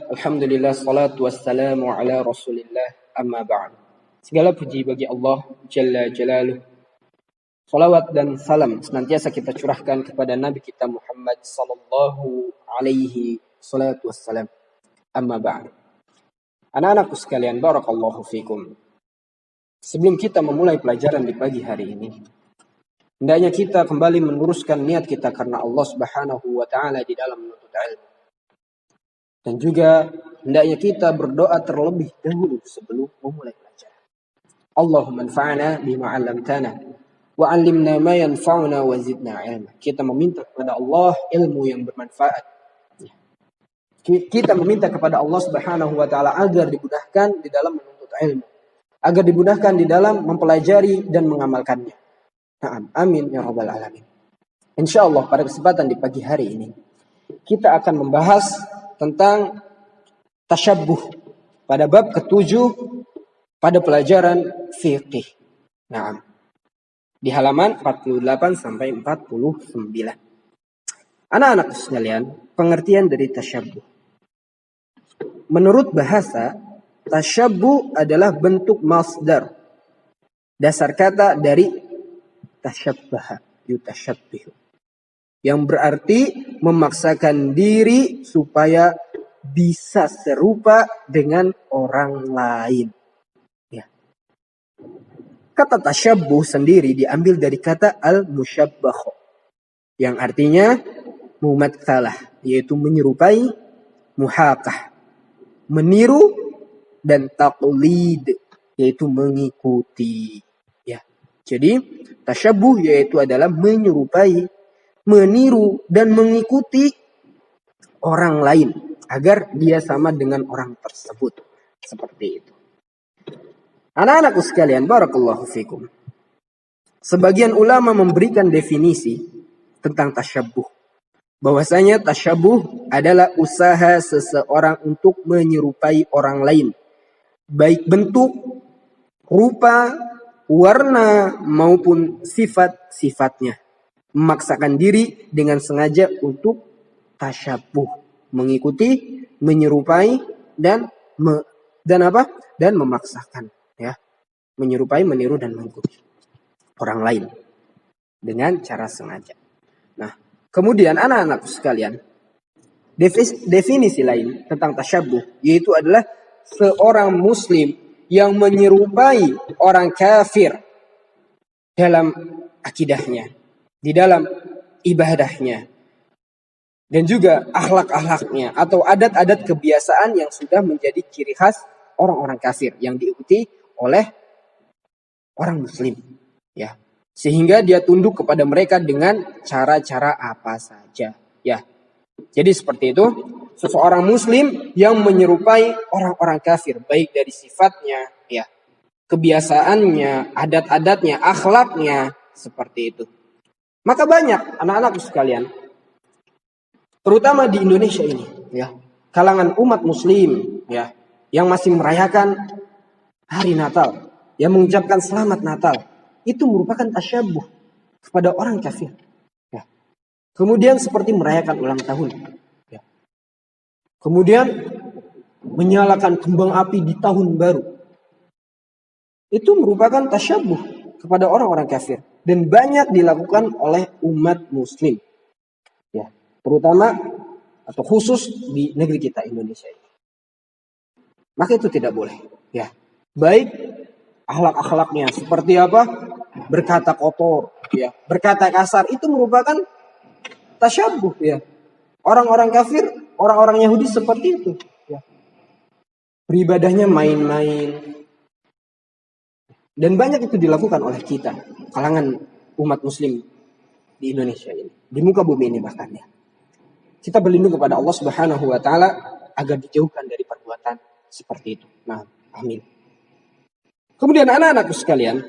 Alhamdulillah, salatu wassalamu ala rasulillah, amma ba'd. Segala puji bagi Allah Jalla Jalaluh. Salawat dan salam senantiasa kita curahkan kepada Nabi kita Muhammad sallallahu alaihi salatu wassalam, amma ba'd. Anak-anakku sekalian, barakallahu fikum. Sebelum kita memulai pelajaran di pagi hari ini, hendaknya kita kembali meluruskan niat kita karena Allah Subhanahu wa taala di dalam menuntut ilmu. Dan juga hendaknya kita berdoa terlebih dahulu sebelum memulai pelajaran. Allahumma anfa'na bima 'allamtana wa 'allimna ma yanfa'una wa zidna 'ilma. Kita meminta kepada Allah ilmu yang bermanfaat. Kita meminta kepada Allah Subhanahu wa taala agar dimudahkan di dalam menuntut ilmu, agar dimudahkan di dalam mempelajari dan mengamalkannya. Naam, amin ya rabbal alamin. Insyaallah pada kesempatan di pagi hari ini kita akan membahas tentang tasyabbuh pada bab ke-7 pada pelajaran fiqih. Naam. Di halaman 48 sampai 49. Anak-anak sekalian, pengertian dari tasyabbuh. Menurut bahasa, tasyabbuh adalah bentuk masdar. Dasar kata dari tasyabbaha, yutashabbihu. Yang berarti memaksakan diri supaya bisa serupa dengan orang lain. Ya. Kata tasyabbuh sendiri diambil dari kata al-musyabbah, yang artinya mumatsalah, yaitu menyerupai, muhakah, meniru, dan taqlid, yaitu mengikuti. Ya. Jadi tasyabbuh yaitu adalah menyerupai, meniru, dan mengikuti orang lain agar dia sama dengan orang tersebut. Seperti itu. Anak-anakku sekalian, barakallahu fikum. Sebagian ulama memberikan definisi tentang tasyabbuh. Bahwasanya tasyabbuh adalah usaha seseorang untuk menyerupai orang lain. Baik bentuk, rupa, warna, maupun sifat-sifatnya. Memaksakan diri dengan sengaja untuk tasyabbuh, mengikuti, menyerupai, dan memaksakan, ya, menyerupai, meniru, dan mengikuti orang lain dengan cara sengaja. Nah, kemudian anak-anakku sekalian, definisi lain tentang tasyabbuh yaitu adalah seorang muslim yang menyerupai orang kafir dalam akidahnya, di dalam ibadahnya, dan juga akhlak-akhlaknya atau adat-adat kebiasaan yang sudah menjadi ciri khas orang-orang kafir yang diikuti oleh orang muslim, ya, sehingga dia tunduk kepada mereka dengan cara-cara apa saja, ya. Jadi seperti itu, seseorang muslim yang menyerupai orang-orang kafir baik dari sifatnya, ya, kebiasaannya, adat-adatnya, akhlaknya, seperti itu. Maka banyak anak-anakku sekalian, terutama di Indonesia ini, ya, kalangan umat muslim, ya, yang masih merayakan hari Natal, yang mengucapkan selamat Natal, itu merupakan tasyabbuh kepada orang kafir. Ya. Kemudian seperti merayakan ulang tahun, ya. Kemudian menyalakan kembang api di tahun baru. Itu merupakan tasyabbuh kepada orang-orang kafir. Dan banyak dilakukan oleh umat muslim, ya, terutama atau khusus di negeri kita Indonesia ini. Maka itu tidak boleh, ya. Baik akhlak-akhlaknya seperti apa? Berkata kotor, ya, berkata kasar, itu merupakan tasyabbuh, ya. Orang-orang kafir, orang-orang Yahudi seperti itu, ya. Beribadahnya main-main. Dan banyak itu dilakukan oleh kita, kalangan umat muslim di Indonesia ini, di muka bumi ini bahkan, ya. Kita berlindung kepada Allah Subhanahu wa taala agar dijauhkan dari perbuatan seperti itu. Nah, amin. Kemudian anak-anakku sekalian,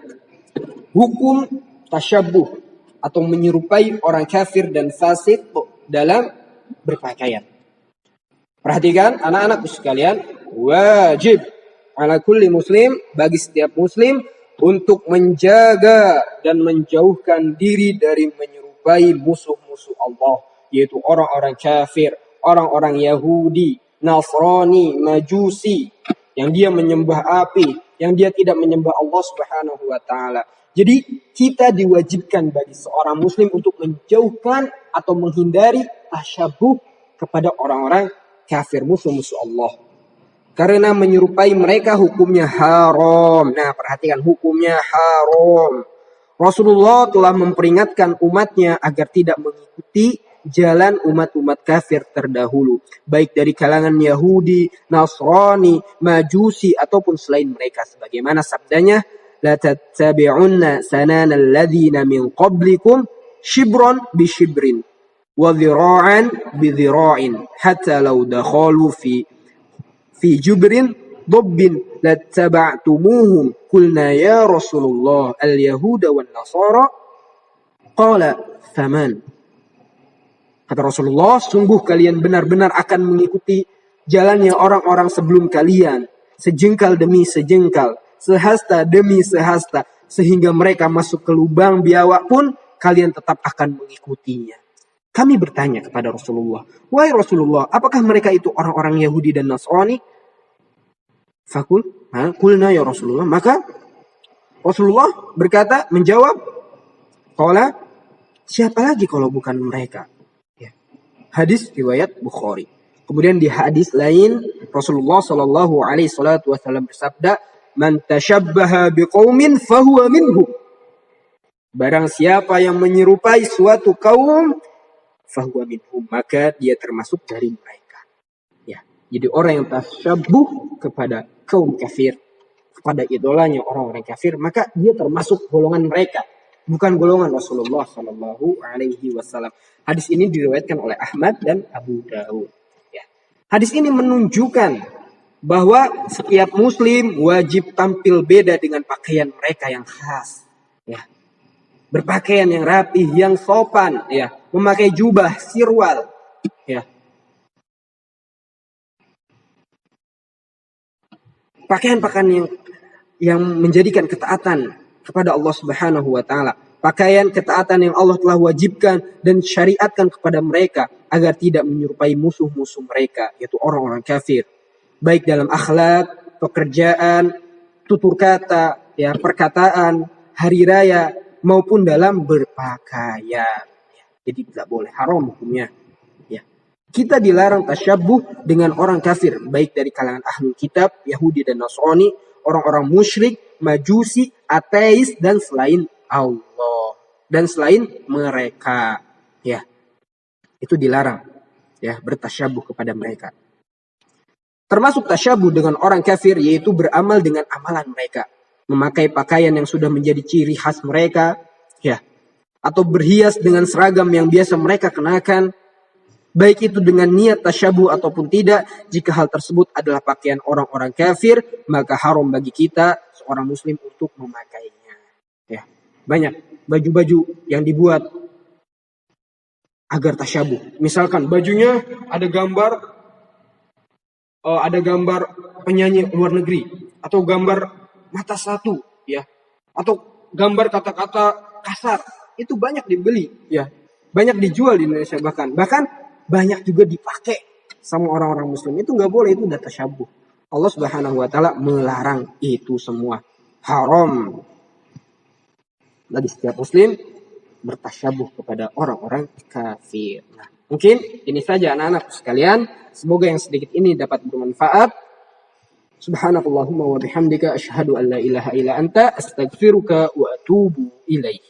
hukum tasyabbuh atau menyerupai orang kafir dan fasik dalam berpakaian. Perhatikan anak-anakku sekalian, wajib ala kulli muslim, bagi setiap muslim untuk menjaga dan menjauhkan diri dari menyerupai musuh-musuh Allah, yaitu orang-orang kafir, orang-orang Yahudi, Nasrani, Majusi, yang dia menyembah api, yang dia tidak menyembah Allah Subhanahu wa taala. Jadi kita diwajibkan bagi seorang muslim untuk menjauhkan atau menghindari tasyabuh kepada orang-orang kafir, musuh-musuh Allah. Karena menyerupai mereka hukumnya haram. Nah, perhatikan, hukumnya haram. Rasulullah telah memperingatkan umatnya agar tidak mengikuti jalan umat-umat kafir terdahulu, baik dari kalangan Yahudi, Nasrani, Majusi ataupun selain mereka, sebagaimana sabdanya, la tattabi'unna sanana alladhina min qablikum shibran bi shibrin wa dhira'an bi dhira'in hatta law dakhalu fi jubrin dabbin lattaba'tumuhum qulna ya Rasulullah al-yahuda wan nasara qala faman. Kata Rasulullah, sungguh kalian benar-benar akan mengikuti jalannya orang-orang sebelum kalian, sejengkal demi sejengkal, sehasta demi sehasta, sehingga mereka masuk ke lubang biawak pun kalian tetap akan mengikutinya. Kami bertanya kepada Rasulullah, wahai Rasulullah, apakah mereka itu orang-orang Yahudi dan Nasrani? Kulna ya Rasulullah. Maka Rasulullah berkata, menjawab, qala, siapa lagi kalau bukan mereka? Hadis riwayat Bukhari. Kemudian di hadis lain Rasulullah Shallallahu Alaihi Wasallam bersabda, "Man tashabbaha biqaumin fahuwa minhum." Barang siapa yang menyerupai suatu kaum, fahuwa minhum, maka dia termasuk dari mereka. Ya, jadi orang yang tashabbuh kepada kaum kafir, kepada idolanya orang-orang kafir, maka dia termasuk golongan mereka. Bukan golongan Rasulullah Shallallahu Alaihi Wasallam. Hadis ini diriwayatkan oleh Ahmad dan Abu Daud. Ya. Hadis ini menunjukkan bahwa setiap Muslim wajib tampil beda dengan pakaian mereka yang khas. Ya. Berpakaian yang rapi, yang sopan. Ya. Memakai jubah, sirwal. Ya. Pakaian-pakaian yang menjadikan ketaatan kepada Allah Subhanahu wa taala. Pakaian ketaatan yang Allah telah wajibkan dan syariatkan kepada mereka agar tidak menyerupai musuh-musuh mereka, yaitu orang-orang kafir. Baik dalam akhlak, pekerjaan, tutur kata, ya, perkataan, hari raya maupun dalam berpakaian. Ya, jadi tidak boleh, haram hukumnya. Ya. Kita dilarang tasyabuh dengan orang kafir, baik dari kalangan ahlul kitab, Yahudi dan Nasrani, orang-orang musyrik, Majusi, ateis dan selain Allah dan selain mereka, ya, itu dilarang, ya, bertasyabuh kepada mereka. Termasuk tasyabuh dengan orang kafir yaitu beramal dengan amalan mereka, memakai pakaian yang sudah menjadi ciri khas mereka, ya, atau berhias dengan seragam yang biasa mereka kenakan, baik itu dengan niat tasyabuh ataupun tidak. Jika hal tersebut adalah pakaian orang-orang kafir, maka haram bagi kita seorang muslim untuk memakainya. Ya, banyak baju-baju yang dibuat agar tasyabuh. Misalkan bajunya ada gambar penyanyi luar negeri, atau gambar mata satu, ya, atau gambar kata-kata kasar. Itu banyak dibeli, ya, banyak dijual di Indonesia, bahkan banyak juga dipakai sama orang-orang muslim. Itu nggak boleh, itu udah tasyabuh. Allah Subhanahu wa taala melarang itu semua. Haram bagi setiap muslim bertasyabuh kepada orang-orang kafir. Nah, mungkin ini saja anak-anak sekalian. Semoga yang sedikit ini dapat bermanfaat. Subhanakallahumma wa bihamdika asyhadu an la ilaha illa anta astaghfiruka wa atubu ilaik.